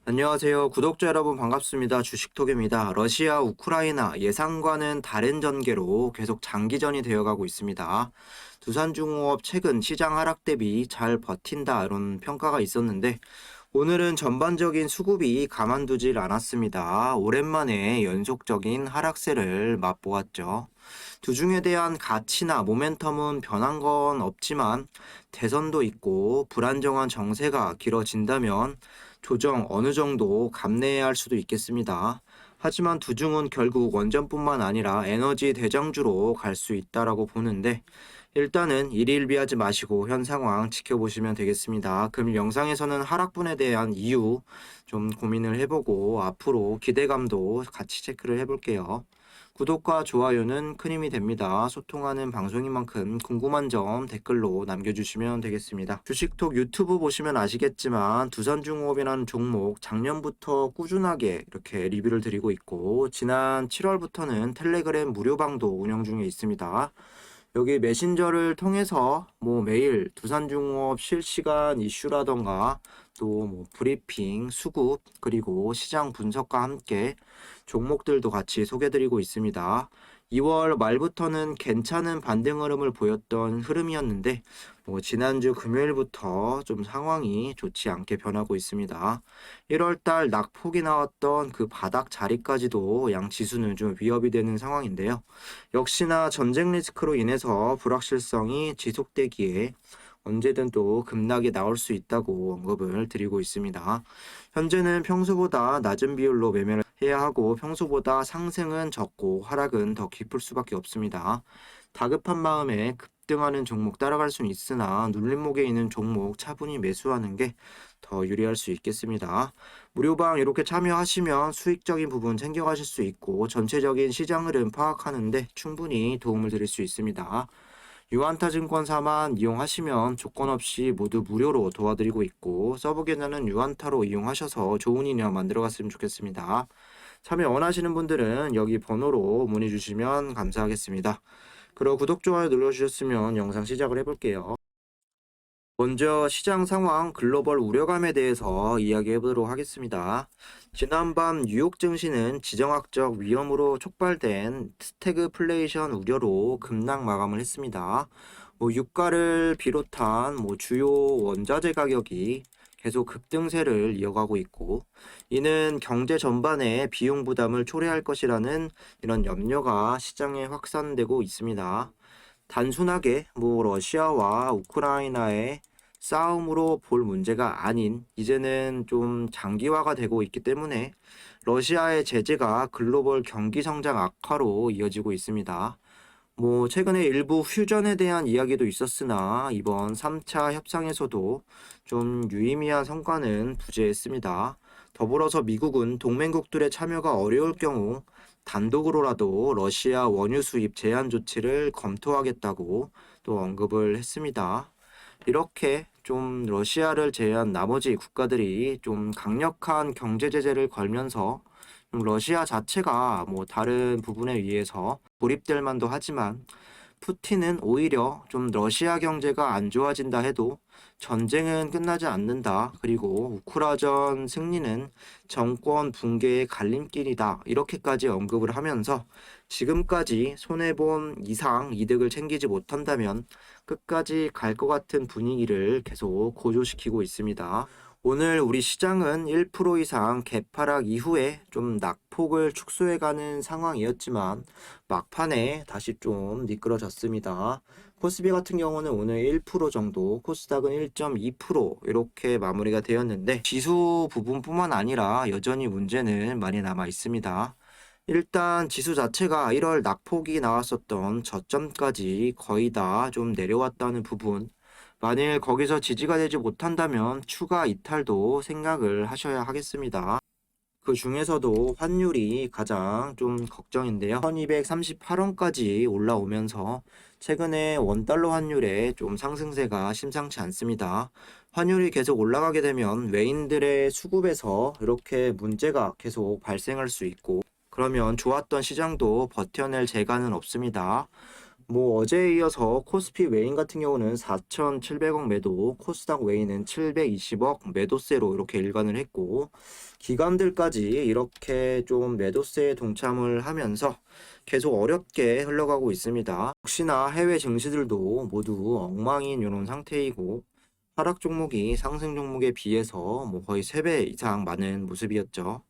안녕하세요. 구독자 여러분 반갑습니다. 주식톡입니다. 러시아, 우크라이나 예상과는 다른 전개로 계속 장기전이 되어가고 있습니다. 두산중공업 최근 시장 하락 대비 잘 버틴다 이런 평가가 있었는데 오늘은 전반적인 수급이 가만두질 않았습니다. 오랜만에 연속적인 하락세를 맛보았죠. 두중에 대한 가치나 모멘텀은 변한 건 없지만 대선도 있고 불안정한 정세가 길어진다면 조정 어느 정도 감내해야 할 수도 있겠습니다. 하지만 두중은 결국 원전뿐만 아니라 에너지 대장주로 갈 수 있다라고 보는데 일단은 일일비하지 마시고 현 상황 지켜보시면 되겠습니다. 그럼 영상에서는 하락분에 대한 이유 좀 고민을 해보고 앞으로 기대감도 같이 체크를 해볼게요. 구독과 좋아요는 큰 힘이 됩니다. 소통하는 방송인 만큼 궁금한 점 댓글로 남겨주시면 되겠습니다. 주식톡 유튜브 보시면 아시겠지만 두산중공업이라는 종목 작년부터 꾸준하게 이렇게 리뷰를 드리고 있고 지난 7월부터는 텔레그램 무료방도 운영 중에 있습니다. 여기 메신저를 통해서 매일 두산중공업 실시간 이슈라던가 또 브리핑, 수급, 그리고 시장 분석과 함께 종목들도 같이 소개드리고 있습니다. 2월 말부터는 괜찮은 반등 흐름을 보였던 흐름이었는데 지난주 금요일부터 좀 상황이 좋지 않게 변하고 있습니다. 1월달 낙폭이 나왔던 그 바닥 자리까지도 양 지수는 좀 위협이 되는 상황인데요. 역시나 전쟁 리스크로 인해서 불확실성이 지속되기에 언제든 또 급락이 나올 수 있다고 언급을 드리고 있습니다. 현재는 평소보다 낮은 비율로 매매를 해야 하고 평소보다 상승은 적고 하락은 더 깊을 수밖에 없습니다. 다급한 마음에 급등하는 종목 따라갈 수는 있으나 눌림목에 있는 종목 차분히 매수하는 게 더 유리할 수 있겠습니다. 무료방 이렇게 참여하시면 수익적인 부분 챙겨가실 수 있고 전체적인 시장 흐름 파악하는데 충분히 도움을 드릴 수 있습니다. 유한타증권사만 이용하시면 조건 없이 모두 무료로 도와드리고 있고 서브 계좌는 유한타로 이용하셔서 좋은 인연 만들어갔으면 좋겠습니다. 참여 원하시는 분들은 여기 번호로 문의 주시면 감사하겠습니다. 그리고 구독, 좋아요 눌러주셨으면 영상 시작을 해볼게요. 먼저 시장 상황 글로벌 우려감에 대해서 이야기해 보도록 하겠습니다. 지난밤 뉴욕 증시는 지정학적 위험으로 촉발된 스태그플레이션 우려로 급락 마감을 했습니다. 유가를 비롯한 주요 원자재 가격이 계속 급등세를 이어가고 있고 이는 경제 전반에 비용 부담을 초래할 것이라는 이런 염려가 시장에 확산되고 있습니다. 단순하게 러시아와 우크라이나의 싸움으로 볼 문제가 아닌 이제는 좀 장기화가 되고 있기 때문에 러시아의 제재가 글로벌 경기 성장 악화로 이어지고 있습니다. 최근에 일부 휴전에 대한 이야기도 있었으나 이번 3차 협상에서도 좀 유의미한 성과는 부재했습니다. 더불어서 미국은 동맹국들의 참여가 어려울 경우 단독으로라도 러시아 원유 수입 제한 조치를 검토하겠다고 또 언급을 했습니다. 이렇게 좀 러시아를 제외한 나머지 국가들이 좀 강력한 경제 제재를 걸면서 러시아 자체가 다른 부분에 의해서 고립될 만도 하지만 푸틴은 오히려 좀 러시아 경제가 안 좋아진다 해도 전쟁은 끝나지 않는다. 그리고 우크라전 승리는 정권 붕괴의 갈림길이다. 이렇게까지 언급을 하면서 지금까지 손해본 이상 이득을 챙기지 못한다면 끝까지 갈 것 같은 분위기를 계속 고조시키고 있습니다. 오늘 우리 시장은 1% 이상 갭하락 이후에 좀 낙폭을 축소해가는 상황이었지만 막판에 다시 좀 미끄러졌습니다. 코스피 같은 경우는 오늘 1% 정도, 코스닥은 1.2% 이렇게 마무리가 되었는데 지수 부분뿐만 아니라 여전히 문제는 많이 남아 있습니다. 일단 지수 자체가 1월 낙폭이 나왔었던 저점까지 거의 다 좀 내려왔다는 부분 만일 거기서 지지가 되지 못한다면 추가 이탈도 생각을 하셔야 하겠습니다. 그 중에서도 환율이 가장 좀 걱정인데요. 1238원까지 올라오면서 최근에 원달러 환율의 좀 상승세가 심상치 않습니다. 환율이 계속 올라가게 되면 외인들의 수급에서 이렇게 문제가 계속 발생할 수 있고 그러면 좋았던 시장도 버텨낼 재간은 없습니다. 뭐 어제에 이어서 코스피 외인 같은 경우는 4,700억 매도, 코스닥 외인은 720억 매도세로 이렇게 일관을 했고, 기관들까지 이렇게 좀 매도세에 동참을 하면서 계속 어렵게 흘러가고 있습니다. 역시나 해외 증시들도 모두 엉망인 이런 상태이고, 하락 종목이 상승 종목에 비해서 뭐 거의 3배 이상 많은 모습이었죠.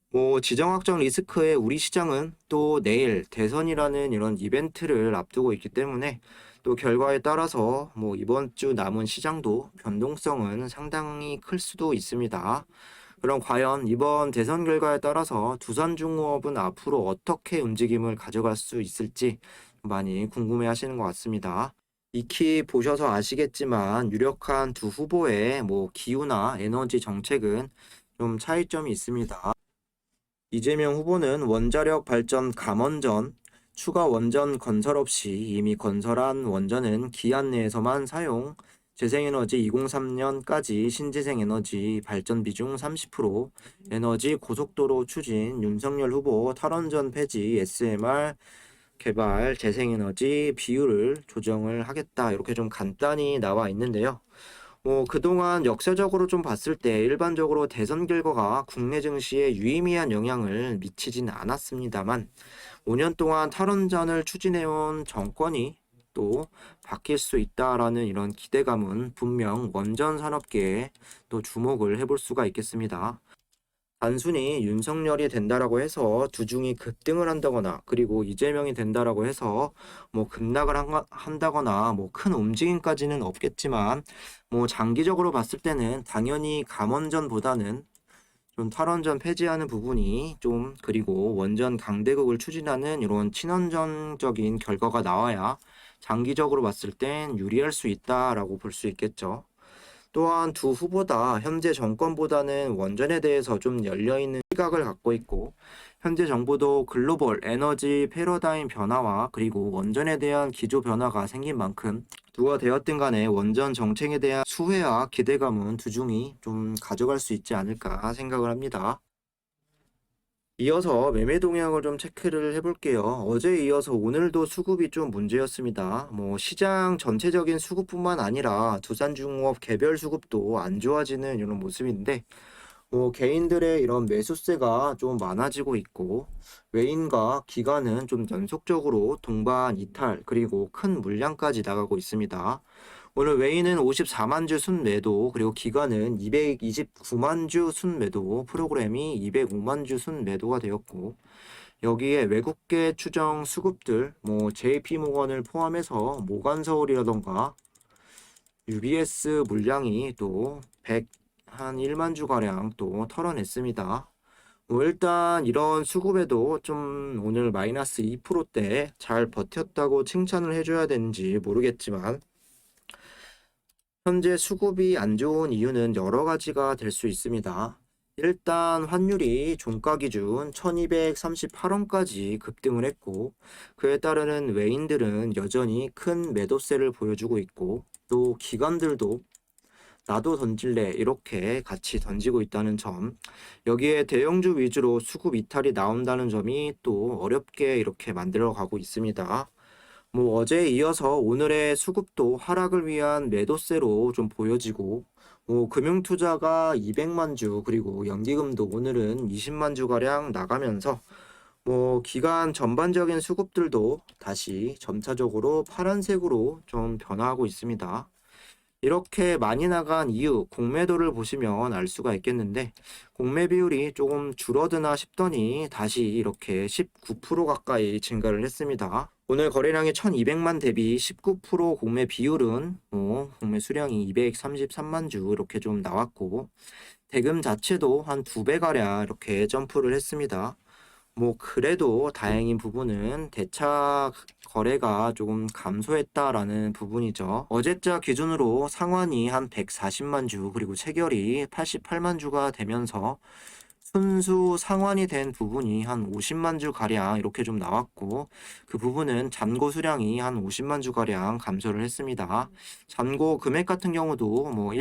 뭐 지정학적 리스크의 우리 시장은 또 내일 대선이라는 이런 이벤트를 앞두고 있기 때문에 또 결과에 따라서 뭐 이번 주 남은 시장도 변동성은 상당히 클 수도 있습니다. 그럼 과연 이번 대선 결과에 따라서 두산중공업은 앞으로 어떻게 움직임을 가져갈 수 있을지 많이 궁금해 하시는 것 같습니다. 익히 보셔서 아시겠지만 유력한 두 후보의 뭐 기후나 에너지 정책은 좀 차이점이 있습니다. 이재명 후보는 원자력 발전 감원전, 추가 원전 건설 없이 이미 건설한 원전은 기한 내에서만 사용, 재생에너지 2030년까지 신재생에너지 발전 비중 30%, 에너지 고속도로 추진, 윤석열 후보 탈원전 폐지, SMR 개발, 재생에너지 비율을 조정을 하겠다. 이렇게 좀 간단히 나와 있는데요. 뭐 그동안 역사적으로 좀 봤을 때 일반적으로 대선 결과가 국내 증시에 유의미한 영향을 미치진 않았습니다만 5년 동안 탈원전을 추진해온 정권이 또 바뀔 수 있다라는 이런 기대감은 분명 원전 산업계에 또 주목을 해볼 수가 있겠습니다. 단순히 윤석열이 된다라고 해서 두중이 급등을 한다거나 그리고 이재명이 된다라고 해서 뭐 급락을 한다거나 뭐 큰 움직임까지는 없겠지만 뭐 장기적으로 봤을 때는 당연히 감원전보다는 좀 탈원전 폐지하는 부분이 좀 그리고 원전 강대국을 추진하는 이런 친원전적인 결과가 나와야 장기적으로 봤을 땐 유리할 수 있다라고 볼 수 있겠죠. 또한 두 후보 다 현재 정권보다는 원전에 대해서 좀 열려있는 시각을 갖고 있고, 현재 정부도 글로벌 에너지 패러다임 변화와 그리고 원전에 대한 기조 변화가 생긴 만큼 누가 되었든 간에 원전 정책에 대한 수혜와 기대감은 두중이 좀 가져갈 수 있지 않을까 생각을 합니다. 이어서 매매 동향을 좀 체크를 해볼게요. 어제에 이어서 오늘도 수급이 좀 문제였습니다. 뭐 시장 전체적인 수급뿐만 아니라 두산중공업 개별 수급도 안 좋아지는 이런 모습인데, 뭐 개인들의 이런 매수세가 좀 많아지고 있고, 외인과 기관은 좀 연속적으로 동반 이탈 그리고 큰 물량까지 나가고 있습니다. 오늘 외인은 54만 주 순매도, 그리고 기관은 229만 주 순매도, 프로그램이 205만 주 순매도가 되었고, 여기에 외국계 추정 수급들, 뭐 JP모건을 포함해서 모간서울이라던가 UBS 물량이 또 100한 1만 주 가량 또 털어냈습니다. 뭐 일단 이런 수급에도 좀 오늘 마이너스 2%대 잘 버텼다고 칭찬을 해줘야 되는지 모르겠지만, 현재 수급이 안 좋은 이유는 여러 가지가 될 수 있습니다. 일단 환율이 종가 기준 1238원까지 급등을 했고, 그에 따르는 외인들은 여전히 큰 매도세를 보여주고 있고, 또 기관들도 나도 던질래 이렇게 같이 던지고 있다는 점, 여기에 대형주 위주로 수급 이탈이 나온다는 점이 또 어렵게 이렇게 만들어 가고 있습니다. 뭐 어제에 이어서 오늘의 수급도 하락을 위한 매도세로 좀 보여지고, 뭐 금융투자가 200만 주 그리고 연기금도 오늘은 20만 주 가량 나가면서 뭐 기간 전반적인 수급들도 다시 점차적으로 파란색으로 좀 변화하고 있습니다. 이렇게 많이 나간 이유, 공매도를 보시면 알 수가 있겠는데, 공매 비율이 조금 줄어드나 싶더니 다시 이렇게 19% 가까이 증가를 했습니다. 오늘 거래량이 1200만 대비 19% 공매 비율은 공매 수량이 233만 주 이렇게 좀 나왔고, 대금 자체도 한 2배가량 이렇게 점프를 했습니다. 뭐 그래도 다행인 부분은 대차 거래가 조금 감소했다라는 부분이죠. 어제자 기준으로 상환이 한 140만 주 그리고 체결이 88만 주가 되면서 순수 상환이 된 부분이 한 50만 주 가량 이렇게 좀 나왔고, 그 부분은 잔고 수량이 한 50만 주 가량 감소를 했습니다. 잔고 금액 같은 경우도 뭐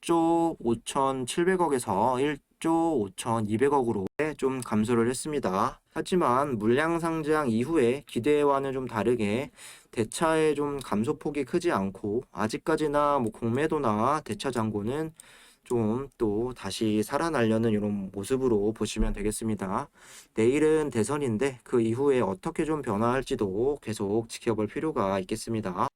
1조 5,700억에서 1조 5,200억으로 좀 감소를 했습니다. 하지만 물량 상장 이후에 기대와는 좀 다르게 대차의 좀 감소폭이 크지 않고 아직까지나 뭐 공매도나 대차 잔고는 좀 또 다시 살아나려는 이런 모습으로 보시면 되겠습니다. 내일은 대선인데 그 이후에 어떻게 좀 변화할지도 계속 지켜볼 필요가 있겠습니다.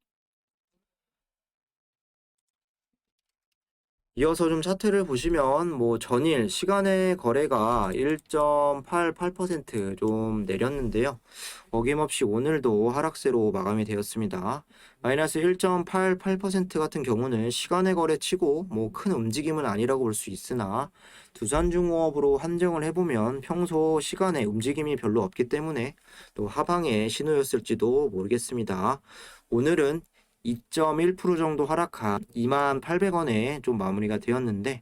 이어서 좀 차트를 보시면 뭐 전일 시간의 거래가 1.88% 내렸는데요. 어김없이 오늘도 하락세로 마감이 되었습니다. 마이너스 1.88% 같은 경우는 시간의 거래치고 뭐 큰 움직임은 아니라고 볼 수 있으나 두산중공업으로 한정을 해보면 평소 시간에 움직임이 별로 없기 때문에 또 하방의 신호였을지도 모르겠습니다. 오늘은 2.1% 정도 하락한 28,000원에 좀 마무리가 되었는데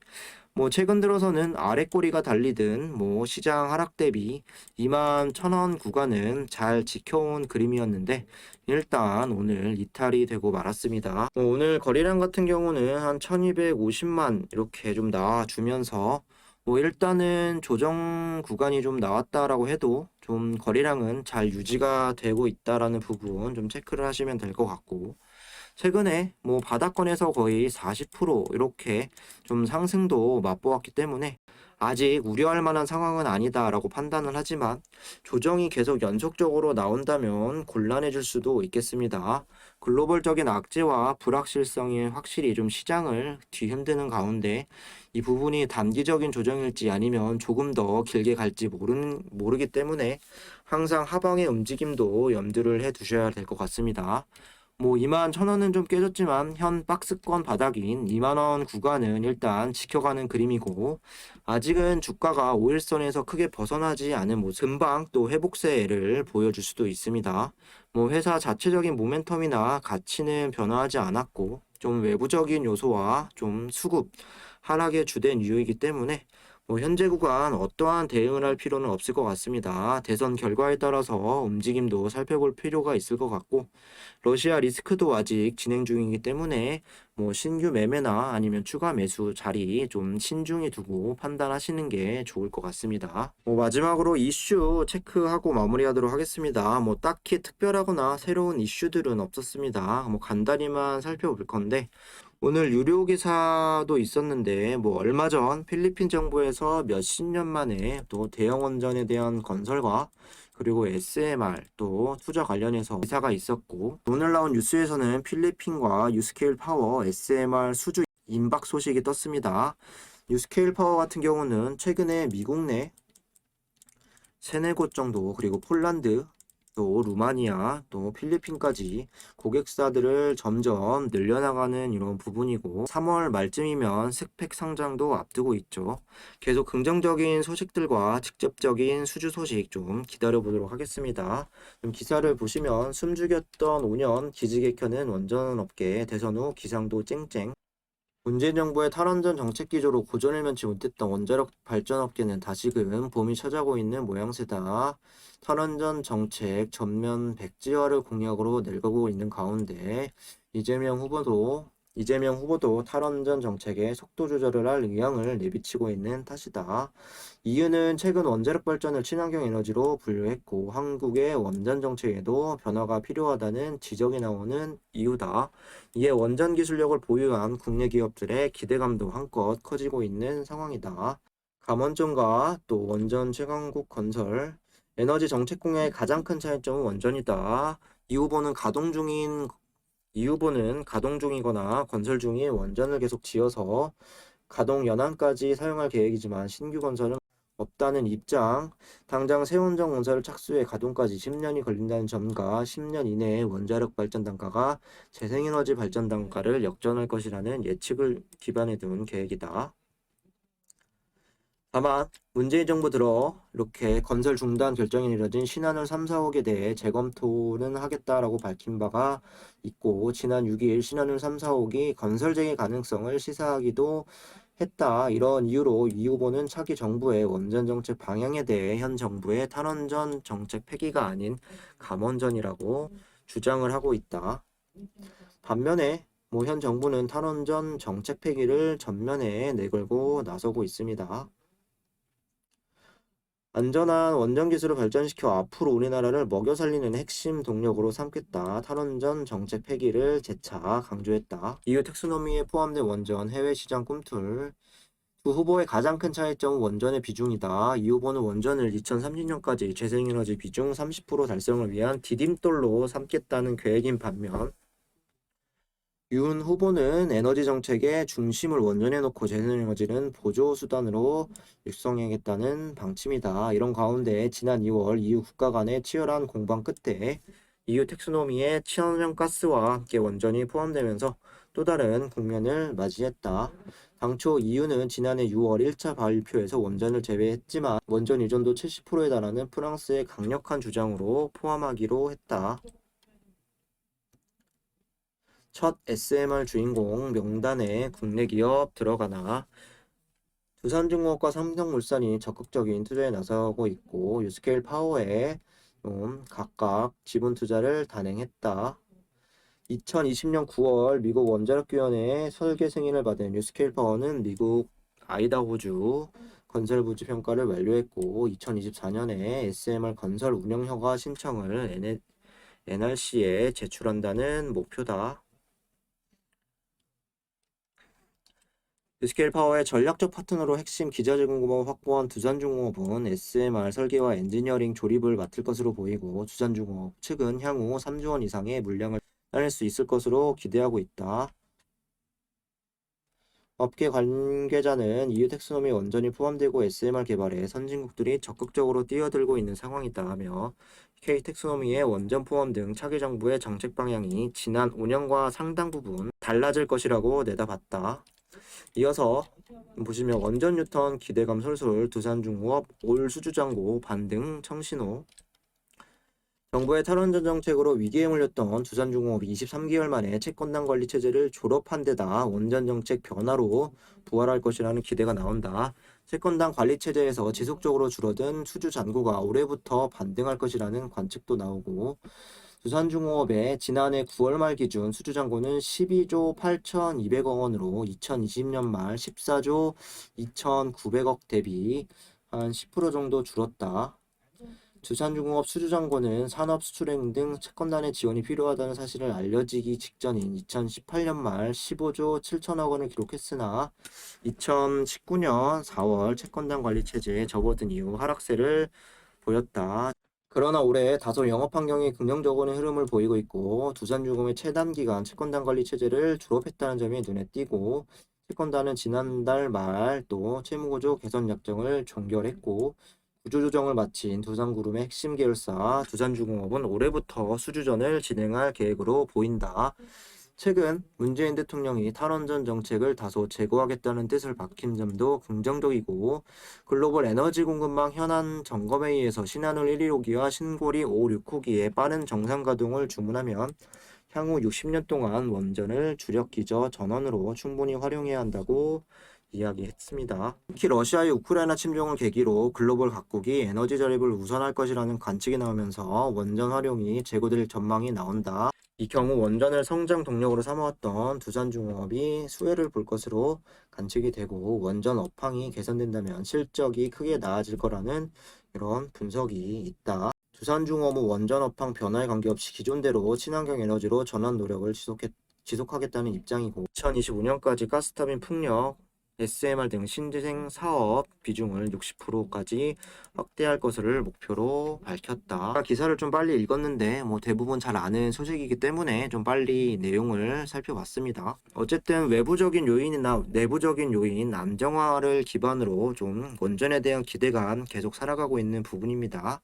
뭐 최근 들어서는 아래 꼬리가 달리든 뭐 시장 하락 대비 21,000원 구간은 잘 지켜온 그림이었는데 일단 오늘 이탈이 되고 말았습니다. 오늘 거래량 같은 경우는 한 1250만 이렇게 좀 나와주면서 뭐 일단은 조정 구간이 좀 나왔다라고 해도 좀 거래량은 잘 유지가 되고 있다라는 부분 좀 체크를 하시면 될 것 같고 최근에 뭐 바닥권에서 거의 40% 이렇게 좀 상승도 맛보았기 때문에 아직 우려할 만한 상황은 아니다라고 판단을 하지만 조정이 계속 연속적으로 나온다면 곤란해질 수도 있겠습니다. 글로벌적인 악재와 불확실성이 확실히 좀 시장을 뒤흔드는 가운데 이 부분이 단기적인 조정일지 아니면 조금 더 길게 갈지 모르기 때문에 항상 하방의 움직임도 염두를 해 두셔야 될 것 같습니다. 뭐 21,000원은 좀 깨졌지만 현 박스권 바닥인 2만원 구간은 일단 지켜가는 그림이고 아직은 주가가 5일선에서 크게 벗어나지 않은 모습 금방 또 회복세를 보여줄 수도 있습니다. 뭐 회사 자체적인 모멘텀이나 가치는 변화하지 않았고 좀 외부적인 요소와 좀 수급 하락의 주된 이유이기 때문에 뭐 현재 구간 어떠한 대응을 할 필요는 없을 것 같습니다. 대선 결과에 따라서 움직임도 살펴볼 필요가 있을 것 같고 러시아 리스크도 아직 진행 중이기 때문에 뭐 신규 매매나 아니면 추가 매수 자리 좀 신중히 두고 판단하시는 게 좋을 것 같습니다. 뭐 마지막으로 이슈 체크하고 마무리하도록 하겠습니다. 뭐 딱히 특별하거나 새로운 이슈들은 없었습니다. 뭐 간단히만 살펴볼 건데 오늘 유료 기사도 있었는데 뭐 얼마 전 필리핀 정부에서 몇십 년 만에 또 대형 원전에 대한 건설과 그리고 SMR 또 투자 관련해서 기사가 있었고 오늘 나온 뉴스에서는 필리핀과 유스케일 파워 SMR 수주 임박 소식이 떴습니다. 유스케일 파워 같은 경우는 최근에 미국 내 세네 곳 정도 그리고 폴란드 또 루마니아 또 필리핀까지 고객사들을 점점 늘려나가는 이런 부분이고 3월 말쯤이면 스펙 상장도 앞두고 있죠. 계속 긍정적인 소식들과 직접적인 수주 소식 좀 기다려 보도록 하겠습니다. 좀 기사를 보시면 숨죽였던 5년 기지개 켜는 원전업계 대선 후 기상도 쨍쨍 문재인 정부의 탈원전 정책 기조로 고전을 면치 못했던 원자력 발전업계는 다시금 봄이 찾아오고 있는 모양새다. 탈원전 정책 전면 백지화를 공약으로 내걸고 있는 가운데 이재명 후보도 탈원전 정책에 속도 조절을 할 의향을 내비치고 있는 탓이다. 이유는 최근 원자력 발전을 친환경 에너지로 분류했고 한국의 원전 정책에도 변화가 필요하다는 지적이 나오는 이유다. 이에 원전 기술력을 보유한 국내 기업들의 기대감도 한껏 커지고 있는 상황이다. 감원전과 또 원전 최강국 건설, 에너지 정책 공약의 가장 큰 차이점은 원전이다. 이 후보는 가동 중이거나 건설 중인 원전을 계속 지어서 가동 연한까지 사용할 계획이지만 신규 건설은 없다는 입장, 당장 새 원전 공사를 착수해 가동까지 10년이 걸린다는 점과 10년 이내에 원자력 발전 단가가 재생에너지 발전 단가를 역전할 것이라는 예측을 기반에 둔 계획이다. 다만 문재인 정부 들어 이렇게 건설 중단 결정이 내려진 신한울 3, 4호기에 대해 재검토는 하겠다라고 밝힌 바가 있고 지난 6일 신한울 3, 4호기 건설 재개 가능성을 시사하기도 했다. 이런 이유로 이 후보는 차기 정부의 원전 정책 방향에 대해 현 정부의 탈원전 정책 폐기가 아닌 감원전이라고 주장을 하고 있다. 반면에 현 정부는 탈원전 정책 폐기를 전면에 내걸고 나서고 있습니다. 안전한 원전 기술을 발전시켜 앞으로 우리나라를 먹여 살리는 핵심 동력으로 삼겠다. 탈원전 정책 폐기를 재차 강조했다. EU 텍소노미에 포함된 원전 해외 시장 꿈틀. 두 후보의 가장 큰 차이점은 원전의 비중이다. 이 후보는 원전을 2030년까지 재생에너지 비중 30% 달성을 위한 디딤돌로 삼겠다는 계획인 반면 윤 후보는 에너지 정책의 중심을 원전에 놓고 재생에너지는 보조 수단으로 육성하겠다는 방침이다. 이런 가운데 지난 2월 EU 국가 간의 치열한 공방 끝에 EU 텍소노미에 친환경 가스와 함께 원전이 포함되면서 또 다른 국면을 맞이했다. 당초 EU는 지난해 6월 1차 발표에서 원전을 제외했지만 원전 의존도 70%에 달하는 프랑스의 강력한 주장으로 포함하기로 했다. 첫 SMR 주인공 명단에 국내 기업 들어가나 두산중공업과 삼성물산이 적극적인 투자에 나서고 있고 유스케일 파워에 각각 지분 투자를 단행했다. 2020년 9월 미국 원자력위원회의 설계 승인을 받은 유스케일 파워는 미국 아이다호주 건설 부지 평가를 완료했고 2024년에 SMR 건설 운영 허가 신청을 NRC에 제출한다는 목표다. 유스케일 파워의 전략적 파트너로 핵심 기자재공급을 확보한 두산중공업은 SMR 설계와 엔지니어링 조립을 맡을 것으로 보이고 두산중공업 측은 향후 3조 원 이상의 물량을 따낼 수 있을 것으로 기대하고 있다. 업계 관계자는 EU 텍소노미 원전이 포함되고 SMR 개발에 선진국들이 적극적으로 뛰어들고 있는 상황이다 하며 K 텍소노미의 원전 포함 등 차기 정부의 정책 방향이 지난 5년과 상당 부분 달라질 것이라고 내다봤다. 이어서 보시면 원전 뉴턴 기대감 솔솔 두산중공업 올 수주잔고 반등 청신호. 정부의 탈원전 정책으로 위기에 몰렸던 두산중공업이 23개월 만에 채권단 관리 체제를 졸업한 데다 원전 정책 변화로 부활할 것이라는 기대가 나온다. 채권단 관리 체제에서 지속적으로 줄어든 수주 잔고가 올해부터 반등할 것이라는 관측도 나오고 두산중공업의 지난해 9월 말 기준 수주잔고는 12조 8,200억 원으로 2020년 말 14조 2,900억 대비 한 10% 정도 줄었다. 두산중공업 수주잔고는 산업 수출행 등 채권단의 지원이 필요하다는 사실을 알려지기 직전인 2018년 말 15조 7천억 원을 기록했으나 2019년 4월 채권단 관리 체제에 접어든 이후 하락세를 보였다. 그러나 올해 다소 영업 환경이 긍정적인 흐름을 보이고 있고 두산중공업의 최단기간 채권단 관리 체제를 졸업했다는 점이 눈에 띄고 채권단은 지난달 말 또 채무구조 개선 약정을 종결했고 구조조정을 마친 두산그룹의 핵심 계열사 두산중공업은 올해부터 수주전을 진행할 계획으로 보인다. 최근 문재인 대통령이 탈원전 정책을 다소 제고하겠다는 뜻을 밝힌 점도 긍정적이고 글로벌 에너지 공급망 현안 점검회의에서 신한울 1.15기와 신고리 5, 6호기의 빠른 정상 가동을 주문하면 향후 60년 동안 원전을 주력 기저 전원으로 충분히 활용해야 한다고 이야기했습니다. 특히 러시아의 우크라이나 침공을 계기로 글로벌 각국이 에너지 절약을 우선할 것이라는 관측이 나오면서 원전 활용이 재고될 전망이 나온다. 이 경우 원전을 성장 동력으로 삼아왔던 두산중공업이 수혜를 볼 것으로 관측이 되고 원전 업황이 개선된다면 실적이 크게 나아질 거라는 이런 분석이 있다. 두산중공업은 원전 업황 변화에 관계없이 기존대로 친환경 에너지로 전환 노력을 지속하겠다는 입장이고 2025년까지 가스터빈 풍력 SMR 등 신재생 사업 비중을 60%까지 확대할 것을 목표로 밝혔다. 기사를 좀 빨리 읽었는데 대부분 잘 아는 소식이기 때문에 좀 빨리 내용을 살펴봤습니다. 어쨌든 외부적인 요인이나 내부적인 요인 안정화를 기반으로 좀 원전에 대한 기대감 계속 살아가고 있는 부분입니다.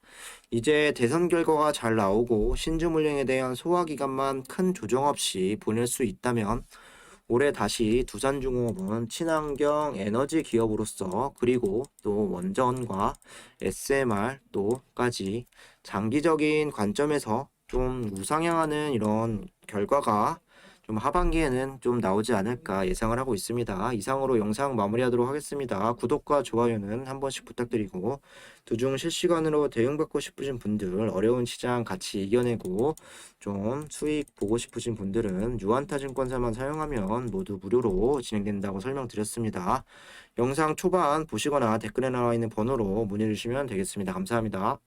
이제 대선 결과가 잘 나오고 신주 물량에 대한 소화 기간만 큰 조정 없이 보낼 수 있다면 올해 다시 두산중공업은 친환경 에너지 기업으로서 그리고 또 원전과 SMR 또까지 장기적인 관점에서 좀 우상향하는 이런 결과가 좀 하반기에는 좀 나오지 않을까 예상을 하고 있습니다. 이상으로 영상 마무리하도록 하겠습니다. 구독과 좋아요는 한 번씩 부탁드리고 두중 실시간으로 대응받고 싶으신 분들, 어려운 시장 같이 이겨내고 좀 수익 보고 싶으신 분들은 유한타증권사만 사용하면 모두 무료로 진행된다고 설명드렸습니다. 영상 초반 보시거나 댓글에 나와 있는 번호로 문의 주시면 되겠습니다. 감사합니다.